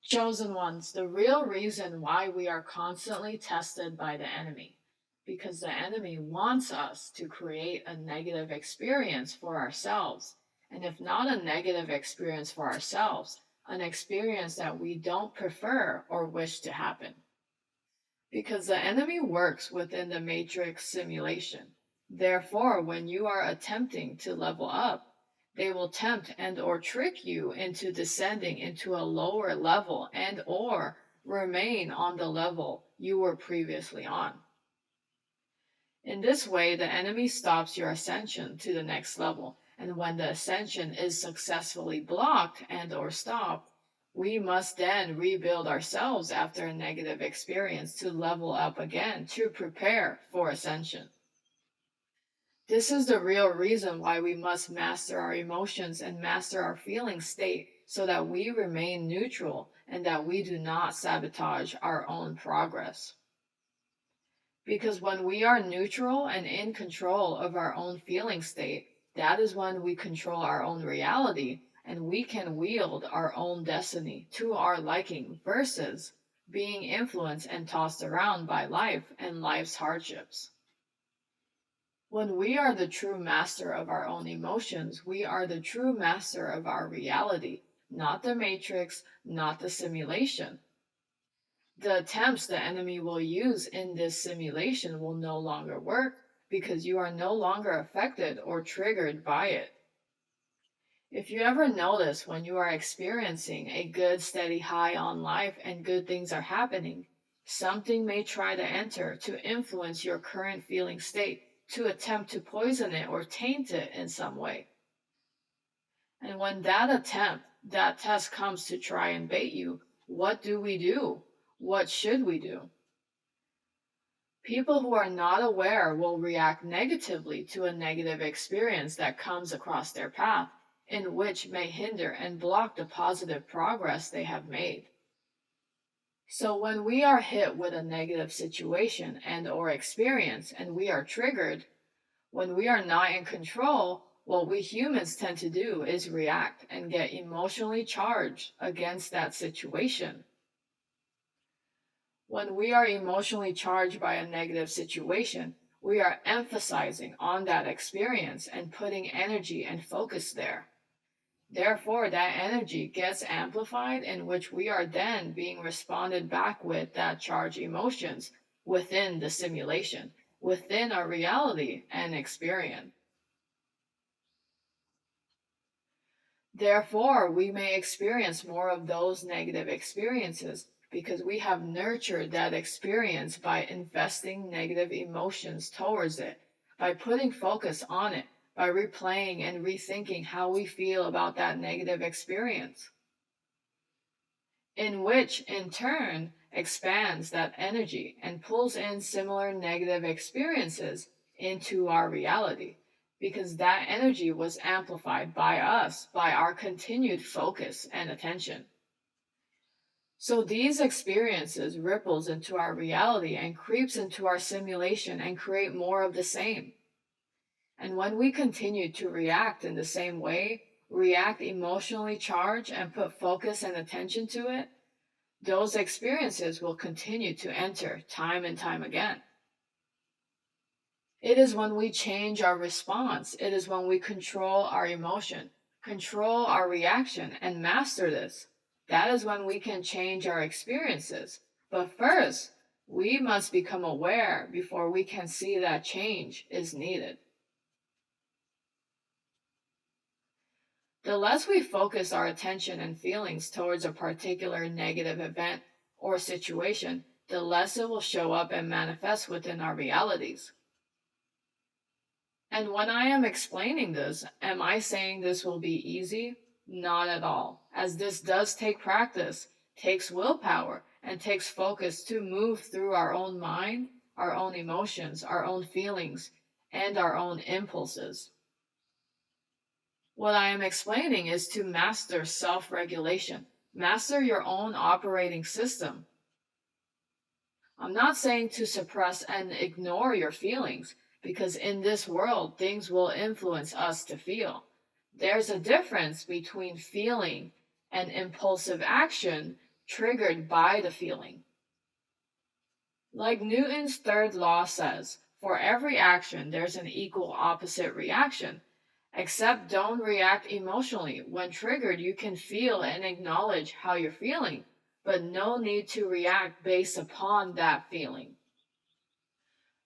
Chosen ones, the real reason why we are constantly tested by the enemy, because the enemy wants us to create a negative experience for ourselves, and if not a negative experience for ourselves, an experience that we don't prefer or wish to happen. Because the enemy works within the matrix simulation. Therefore, when you are attempting to level up, they will tempt and or trick you into descending into a lower level and or remain on the level you were previously on. In this way, the enemy stops your ascension to the next level, and when the ascension is successfully blocked and or stopped, we must then rebuild ourselves after a negative experience to level up again to prepare for ascension. This is the real reason why we must master our emotions and master our feeling state so that we remain neutral and that we do not sabotage our own progress. Because when we are neutral and in control of our own feeling state, that is when we control our own reality and we can wield our own destiny to our liking versus being influenced and tossed around by life and life's hardships. When we are the true master of our own emotions, we are the true master of our reality, not the matrix, not the simulation. The attempts the enemy will use in this simulation will no longer work because you are no longer affected or triggered by it. If you ever notice when you are experiencing a good steady high on life and good things are happening, something may try to enter to influence your current feeling state, to attempt to poison it or taint it in some way. And when that test comes to try and bait you, what do we do? What should we do? People who are not aware will react negatively to a negative experience that comes across their path, in which may hinder and block the positive progress they have made. So when we are hit with a negative situation and or experience and we are triggered, when we are not in control, what we humans tend to do is react and get emotionally charged against that situation. When we are emotionally charged by a negative situation, we are emphasizing on that experience and putting energy and focus there. Therefore, that energy gets amplified, in which we are then being responded back with that charged emotions within the simulation, within our reality and experience. Therefore, we may experience more of those negative experiences because we have nurtured that experience by investing negative emotions towards it, by putting focus on it, by replaying and rethinking how we feel about that negative experience, in which in turn expands that energy and pulls in similar negative experiences into our reality, because that energy was amplified by us, by our continued focus and attention. So these experiences ripples into our reality and creeps into our simulation and create more of the same. And when we continue to react in the same way, react emotionally charged and put focus and attention to it, those experiences will continue to enter time and time again. It is when we change our response, it is when we control our emotion, control our reaction, and master this. That is when we can change our experiences. But first, we must become aware before we can see that change is needed. The less we focus our attention and feelings towards a particular negative event or situation, the less it will show up and manifest within our realities. And when I am explaining this, am I saying this will be easy? Not at all, as this does take practice, takes willpower, and takes focus to move through our own mind, our own emotions, our own feelings, and our own impulses. What I am explaining is to master self-regulation, master your own operating system. I'm not saying to suppress and ignore your feelings, because in this world, things will influence us to feel. There's a difference between feeling and impulsive action triggered by the feeling. Like Newton's third law says, for every action there's an equal opposite reaction. Except don't react emotionally. When triggered, you can feel and acknowledge how you're feeling, but no need to react based upon that feeling.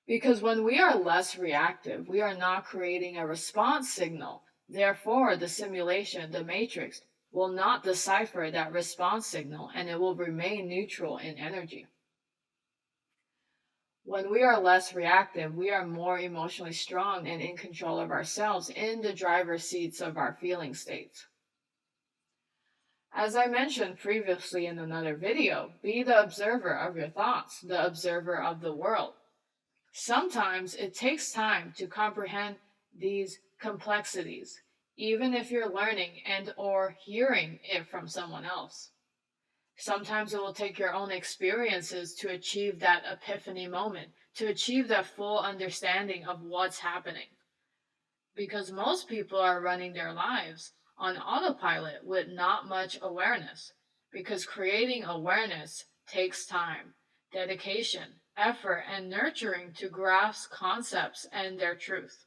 Because when we are less reactive, we are not creating a response signal. Therefore, the simulation, the matrix, will not decipher that response signal and it will remain neutral in energy. When we are less reactive, we are more emotionally strong and in control of ourselves in the driver's seats of our feeling states. As I mentioned previously in another video, be the observer of your thoughts, the observer of the world. Sometimes it takes time to comprehend these complexities, even if you're learning and or hearing it from someone else. Sometimes it will take your own experiences to achieve that epiphany moment, to achieve that full understanding of what's happening. Because most people are running their lives on autopilot with not much awareness. Because creating awareness takes time, dedication, effort, and nurturing to grasp concepts and their truth.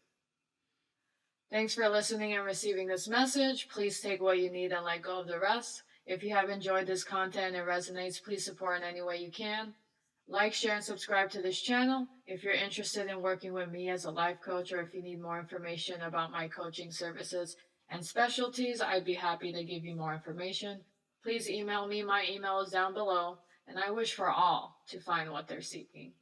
Thanks for listening and receiving this message. Please take what you need and let go of the rest. If you have enjoyed this content and it resonates, please support in any way you can. Like, share, and subscribe to this channel. If you're interested in working with me as a life coach or if you need more information about my coaching services and specialties, I'd be happy to give you more information. Please email me. My email is down below, and I wish for all to find what they're seeking.